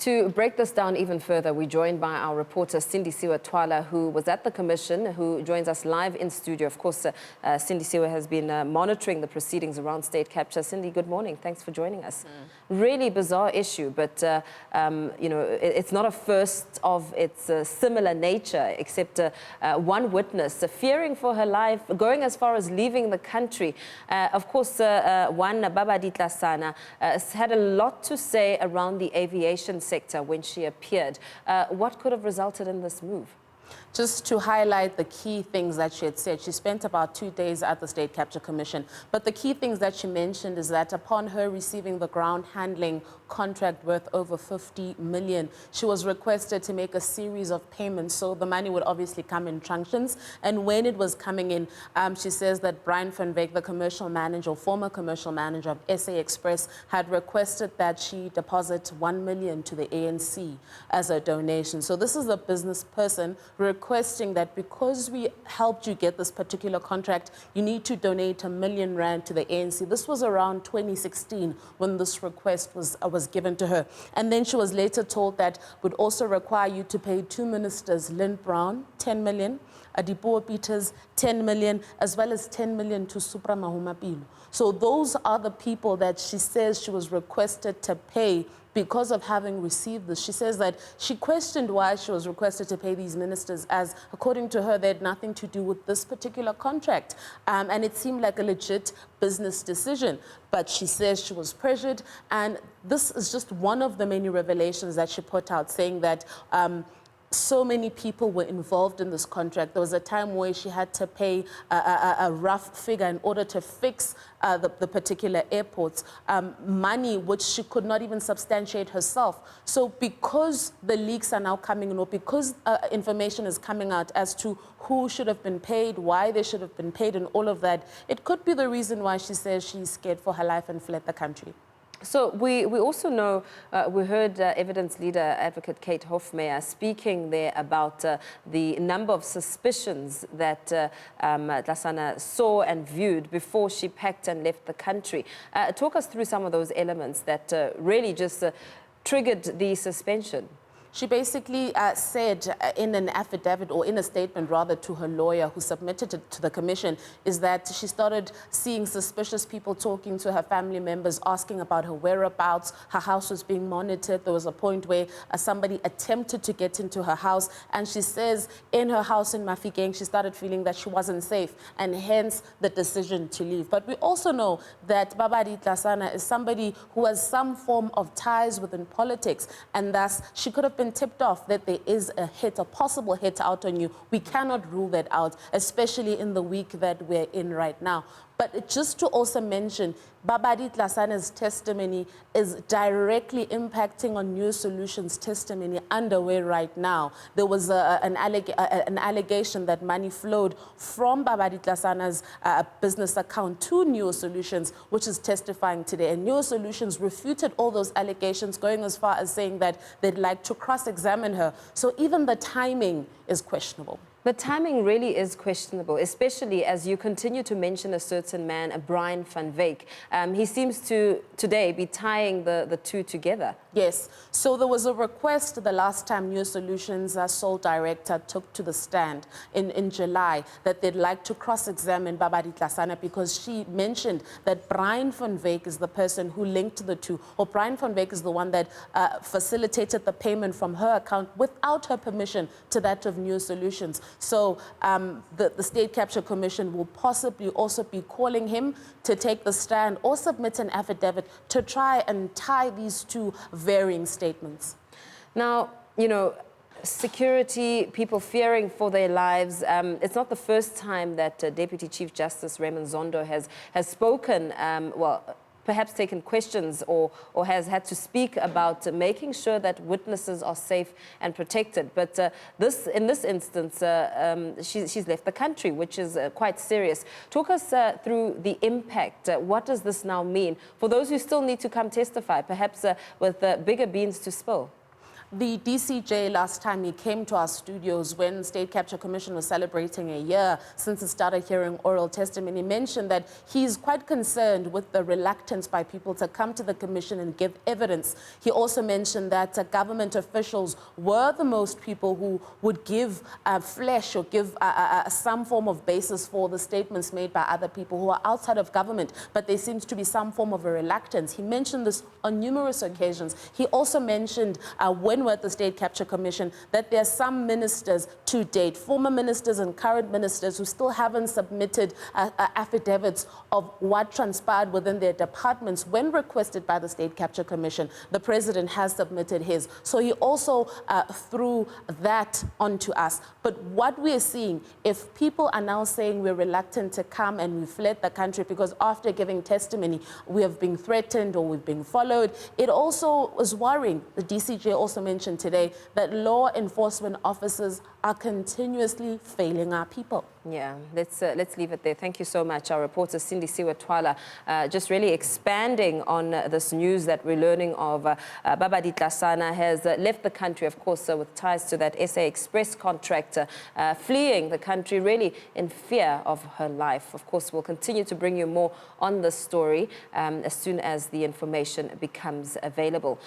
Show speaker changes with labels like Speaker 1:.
Speaker 1: To break this down even further, we're joined by our reporter Sindisiwe Twala, who was at the commission, who joins us live in studio. Of course, Sindisiwe has been monitoring the proceedings around state capture. Cindy, good morning. Thanks for joining us. Really bizarre issue, but you know, it's not a first of its similar nature, except one witness fearing for her life, going as far as leaving the country. Of course, one Babadi Tlasana had a lot to say around the aviation sector when she appeared. What could have resulted in this move?
Speaker 2: Just to highlight the key things that she had said, she spent about 2 days at the State Capture Commission. But the key things that she mentioned is that upon her receiving the ground handling contract worth over 50 million, she was requested to make a series of payments. So the money would obviously come in tranches. And when it was coming in, she says that Brian van Wyk, the commercial manager, or former commercial manager of SA Express, had requested that she deposit 1 million to the ANC as a donation. So this is a business person requesting that because we helped you get this particular contract, you need to donate R1 million to the ANC. This was around 2016 when this request was given to her. And then she was later told that would also require you to pay 2 ministers, Lynn Brown, 10 million, Adipo Peters, 10 million, as well as 10 million to Supra Mahumapilo. So those are the people that she says she was requested to pay because of having received this. She says that she questioned why she was requested to pay these ministers, as according to her, they had nothing to do with this particular contract. And it seemed like a legit business decision. But she says she was pressured. And this is just one of the many revelations that she put out, saying that so many people were involved in this contract. There was a time where she had to pay a rough figure in order to fix the particular airports, money which she could not even substantiate herself. So because the leaks are now coming in, or because information is coming out as to who should have been paid, why they should have been paid, and all of that, it could be the reason why she says she's scared for her life and fled the country.
Speaker 1: So we also know, we heard evidence leader advocate Kate Hofmeyer speaking there about the number of suspicions that Tlatsana saw and viewed before she packed and left the country. Talk us through some of those elements that really just triggered the suspension.
Speaker 2: She basically said in an affidavit, or in a statement rather, to her lawyer who submitted it to the commission, is that she started seeing suspicious people talking to her family members, asking about her whereabouts. Her house was being monitored. There was a point where somebody attempted to get into her house, and she says in her house in Mafikeng, she started feeling that she wasn't safe, and hence the decision to leave. But we also know that Babadi Tlasana is somebody who has some form of ties within politics, and thus she could have been tipped off that there is a hit, a possible hit out on you. We cannot rule that out, especially in the week that we're in right now. But just to also mention, Babadi Tlasana's testimony is directly impacting on New Solutions' testimony underway right now. There was an allegation that money flowed from Babadi Tlasana's business account to New Solutions, which is testifying today. And New Solutions refuted all those allegations, going as far as saying that they'd like to cross-examine her. So even the timing is questionable.
Speaker 1: The timing really is questionable, especially as you continue to mention a certain man, Brian van Wyk. He seems to today be tying the two together.
Speaker 2: Yes. So there was a request the last time New Solutions' sole director took to the stand in July that they'd like to cross-examine Babadi Tlasana, because she mentioned that Brian van Wyk is the person who linked the two, or Brian van Wyk is the one that facilitated the payment from her account without her permission to that of New Solutions. So the State Capture Commission will possibly also be calling him to take the stand or submit an affidavit to try and tie these two varying statements.
Speaker 1: Now, you know, security, people fearing for their lives. It's not the first time that Deputy Chief Justice Raymond Zondo has spoken, well, perhaps taken questions or has had to speak about making sure that witnesses are safe and protected. But in this instance, she's left the country, which is quite serious. Talk us through the impact. What does this now mean for those who still need to come testify, perhaps with bigger beans to spill?
Speaker 2: The DCJ, last time he came to our studios when State Capture Commission was celebrating a year since it started hearing oral testimony, mentioned that he's quite concerned with the reluctance by people to come to the commission and give evidence. He also mentioned that government officials were the most people who would give flesh or give some form of basis for the statements made by other people who are outside of government, but there seems to be some form of a reluctance. He mentioned this on numerous occasions. He also mentioned when we're at the State Capture Commission that there are some ministers to date, former ministers and current ministers, who still haven't submitted affidavits of what transpired within their departments when requested by the State Capture Commission. The president has submitted his. So he also threw that onto us. But what we're seeing, if people are now saying we're reluctant to come and we fled the country because after giving testimony we have been threatened or we've been followed, it also is worrying. The DCJ also mentioned today that law enforcement officers are continuously failing our people.
Speaker 1: Yeah, let's leave it there. Thank you so much. Our reporter Sindisiwe Twala just really expanding on this news that we're learning of. Babadi Tlasana has left the country, of course, with ties to that SA Express contractor, fleeing the country really in fear of her life. Of course, we'll continue to bring you more on this story as soon as the information becomes available.